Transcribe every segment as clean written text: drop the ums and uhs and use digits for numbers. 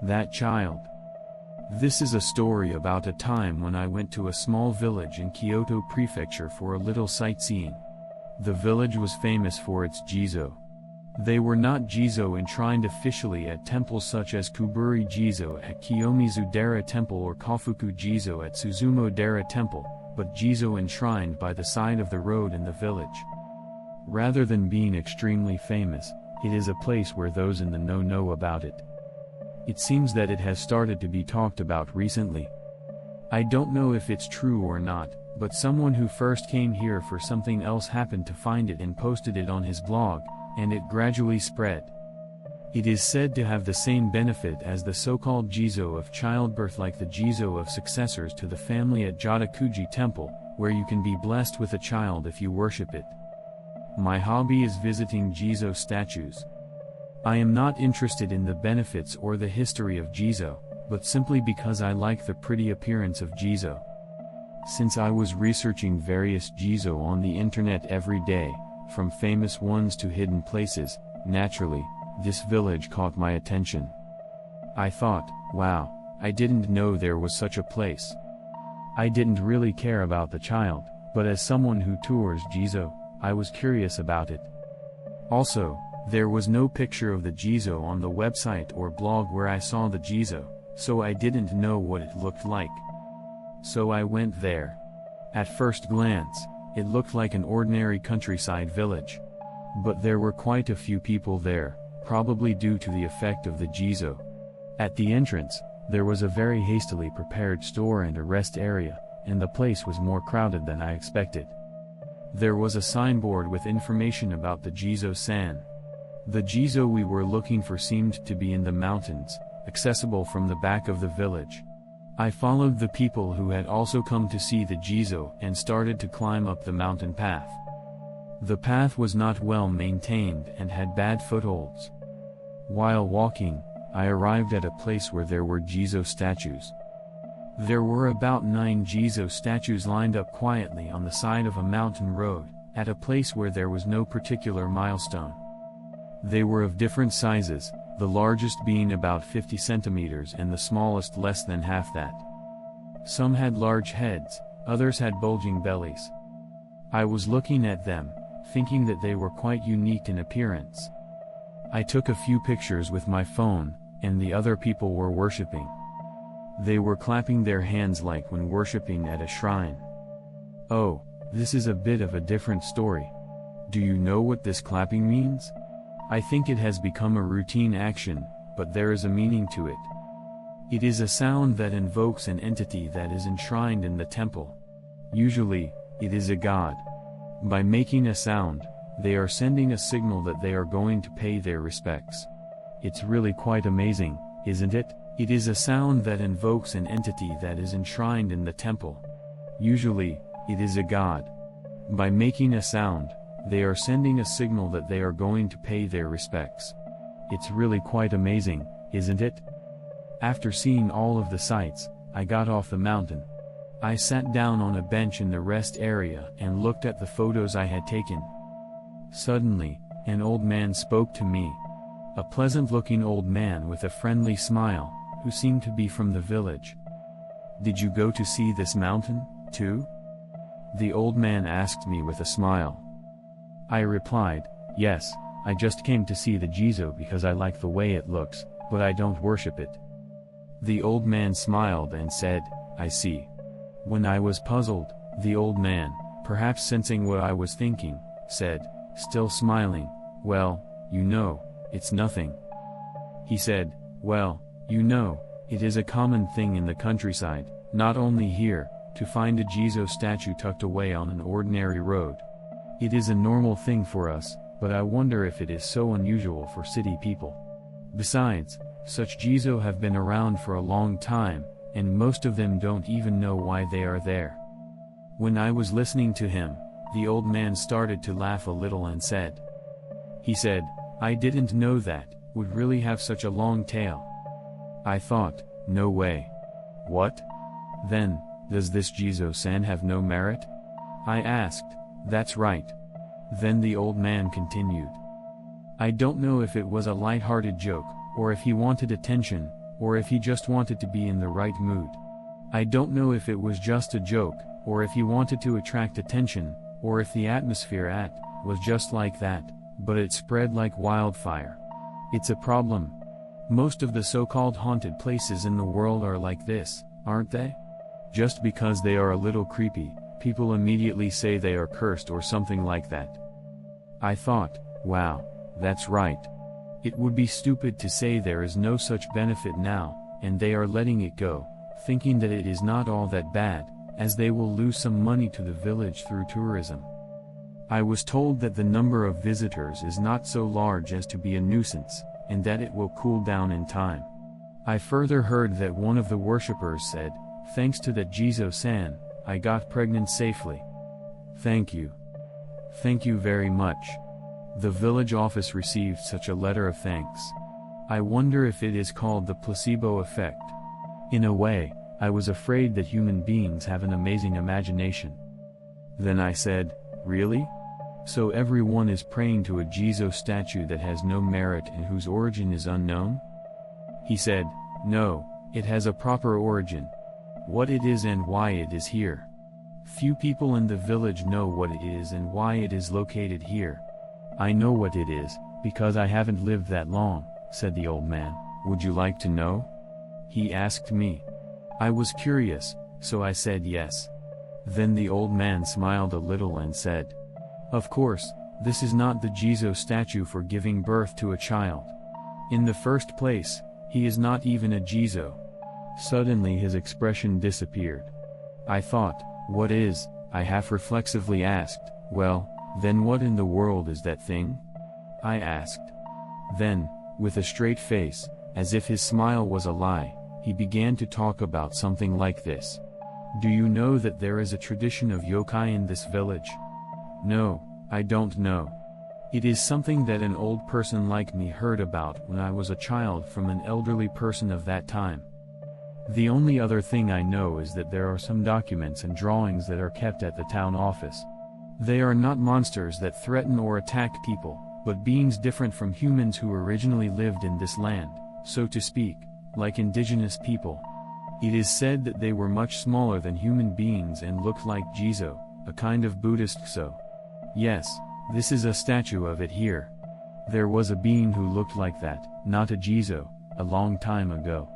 That child. This is a story about a time when I went to a small village in Kyoto Prefecture for a little sightseeing. The village was famous for its Jizo. They were not Jizo enshrined officially at temples such as Kuburi Jizo at Kiyomizu-dera Temple or Kofuku Jizo at Suzumo-dera Temple, but Jizo enshrined by the side of the road in the village. Rather than being extremely famous, it is a place where those in the know about it. It seems that it has started to be talked about recently. I don't know if it's true or not, but someone who first came here for something else happened to find it and posted it on his blog, and it gradually spread. It is said to have the same benefit as the so-called Jizo of childbirth, like the Jizo of successors to the family at Jodakuji Temple, where you can be blessed with a child if you worship it. My hobby is visiting Jizo statues. I am not interested in the benefits or the history of Jizo, but simply because I like the pretty appearance of Jizo. Since I was researching various Jizo on the internet every day, from famous ones to hidden places, naturally, this village caught my attention. I thought, wow, I didn't know there was such a place. I didn't really care about the child, but as someone who tours Jizo, I was curious about it. Also, there was no picture of the Jizo on the website or blog where I saw the Jizo, so I didn't know what it looked like. So I went there. At first glance, it looked like an ordinary countryside village. But there were quite a few people there, probably due to the effect of the Jizo. At the entrance, there was a very hastily prepared store and a rest area, and the place was more crowded than I expected. There was a signboard with information about the Jizo-san. The Jizo we were looking for seemed to be in the mountains, accessible from the back of the village. I followed the people who had also come to see the Jizo and started to climb up the mountain path. The path was not well maintained and had bad footholds. While walking, I arrived at a place where there were Jizo statues. There were about 9 Jizo statues lined up quietly on the side of a mountain road, at a place where there was no particular milestone. They were of different sizes, the largest being about 50 centimeters and the smallest less than half that. Some had large heads, others had bulging bellies. I was looking at them, thinking that they were quite unique in appearance. I took a few pictures with my phone, and the other people were worshipping. They were clapping their hands like when worshipping at a shrine. Oh, this is a bit of a different story. Do you know what this clapping means? I think it has become a routine action, but there is a meaning to it. It is a sound that invokes an entity that is enshrined in the temple. Usually, it is a god. By making a sound, they are sending a signal that they are going to pay their respects. It's really quite amazing, isn't it? It is a sound that invokes an entity that is enshrined in the temple. Usually, it is a god. By making a sound, they are sending a signal that they are going to pay their respects. It's really quite amazing, isn't it? After seeing all of the sights, I got off the mountain. I sat down on a bench in the rest area and looked at the photos I had taken. Suddenly, an old man spoke to me. A pleasant-looking old man with a friendly smile, who seemed to be from the village. "Did you go to see this mountain, too?" The old man asked me with a smile. I replied, "Yes, I just came to see the Jizo because I like the way it looks, but I don't worship it." The old man smiled and said, "I see." When I was puzzled, the old man, perhaps sensing what I was thinking, said, still smiling, "Well, you know, it's nothing." He said, "Well, you know, it is a common thing in the countryside, not only here, to find a Jizo statue tucked away on an ordinary road. It is a normal thing for us, but I wonder if it is so unusual for city people. Besides, such Jizo have been around for a long time, and most of them don't even know why they are there." When I was listening to him, the old man started to laugh a little and said, "I didn't know that would really have such a long tail." I thought, no way. What? Then, does this Jizo-san have no merit? I asked. That's right. Then the old man continued. I don't know if it was a light-hearted joke, or if he wanted attention, or if he just wanted to be in the right mood. I don't know if it was just a joke, or if he wanted to attract attention, or if the atmosphere was just like that, but it spread like wildfire. It's a problem. Most of the so-called haunted places in the world are like this, aren't they? Just because they are a little creepy, people immediately say they are cursed or something like that. I thought, wow, that's right. It would be stupid to say there is no such benefit now, and they are letting it go, thinking that it is not all that bad, as they will lose some money to the village through tourism. I was told that the number of visitors is not so large as to be a nuisance, and that it will cool down in time. I further heard that one of the worshippers said, "Thanks to that Jizo-san, I got pregnant safely." Thank you. Thank you very much. The village office received such a letter of thanks. I wonder if it is called the placebo effect. In a way, I was afraid that human beings have an amazing imagination. Then I said, really? So everyone is praying to a Jizo statue that has no merit and whose origin is unknown? He said, no, it has a proper origin. What it is and why it is here. Few people in the village know what it is and why it is located here. I know what it is, because I haven't lived that long, said the old man. Would you like to know? He asked me. I was curious, so I said yes. Then the old man smiled a little and said, of course, this is not the Jizo statue for giving birth to a child. In the first place, he is not even a Jizo. Suddenly his expression disappeared. I thought, what is? I half reflexively asked, well, then what in the world is that thing? I asked. Then, with a straight face, as if his smile was a lie, he began to talk about something like this. Do you know that there is a tradition of yokai in this village? No, I don't know. It is something that an old person like me heard about when I was a child from an elderly person of that time. The only other thing I know is that there are some documents and drawings that are kept at the town office. They are not monsters that threaten or attack people, but beings different from humans who originally lived in this land, so to speak, like indigenous people. It is said that they were much smaller than human beings and looked like Jizo, a kind of Buddhist Kso. Yes, this is a statue of it here. There was a being who looked like that, not a Jizo, a long time ago.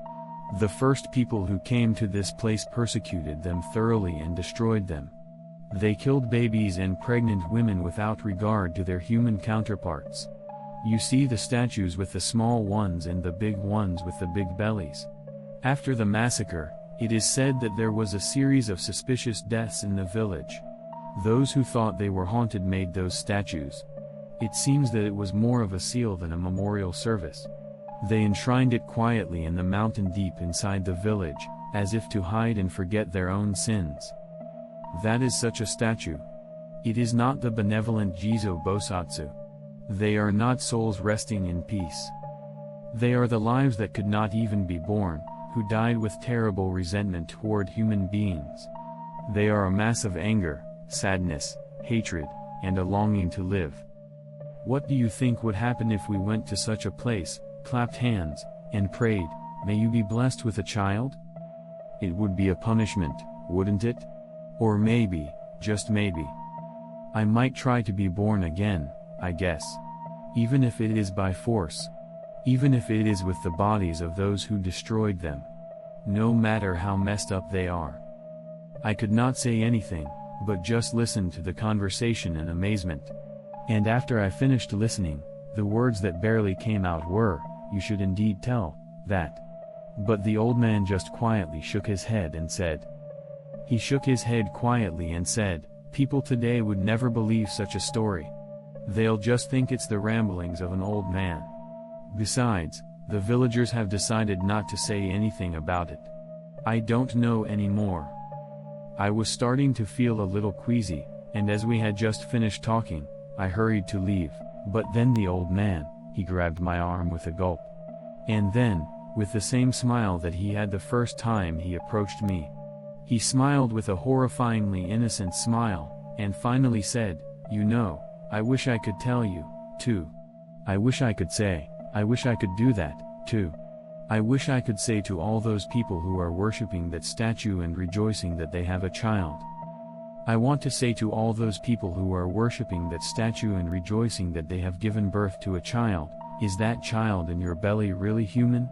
The first people who came to this place persecuted them thoroughly and destroyed them. They killed babies and pregnant women without regard to their human counterparts. You see the statues with the small ones and the big ones with the big bellies. After the massacre, it is said that there was a series of suspicious deaths in the village. Those who thought they were haunted made those statues. It seems that it was more of a seal than a memorial service. They enshrined it quietly in the mountain deep inside the village, as if to hide and forget their own sins. That is such a statue. It is not the benevolent Jizo Bosatsu. They are not souls resting in peace. They are the lives that could not even be born, who died with terrible resentment toward human beings. They are a mass of anger, sadness, hatred, and a longing to live. What do you think would happen if we went to such a place, clapped hands, and prayed, "May you be blessed with a child"? It would be a punishment, wouldn't it? Or maybe, just maybe, I might try to be born again, I guess. Even if it is by force. Even if it is with the bodies of those who destroyed them. No matter how messed up they are. I could not say anything, but just listened to the conversation in amazement. And after I finished listening, the words that barely came out were, "You should indeed tell that." But the old man just quietly shook his head and said. He shook his head quietly and said, "People today would never believe such a story. They'll just think it's the ramblings of an old man. Besides, the villagers have decided not to say anything about it. I don't know anymore." I was starting to feel a little queasy, and as we had just finished talking, I hurried to leave, but then the old man, he grabbed my arm with a gulp. And then, with the same smile that he had the first time he approached me. He smiled with a horrifyingly innocent smile, and finally said, "You know, I wish I could tell you, too. I wish I could say, I wish I could do that, too." I wish I could say to all those people who are worshipping that statue and rejoicing that they have a child. I want to say to all those people who are worshipping that statue and rejoicing that they have given birth to a child, is that child in your belly really human?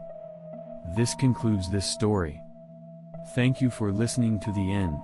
This concludes this story. Thank you for listening to the end.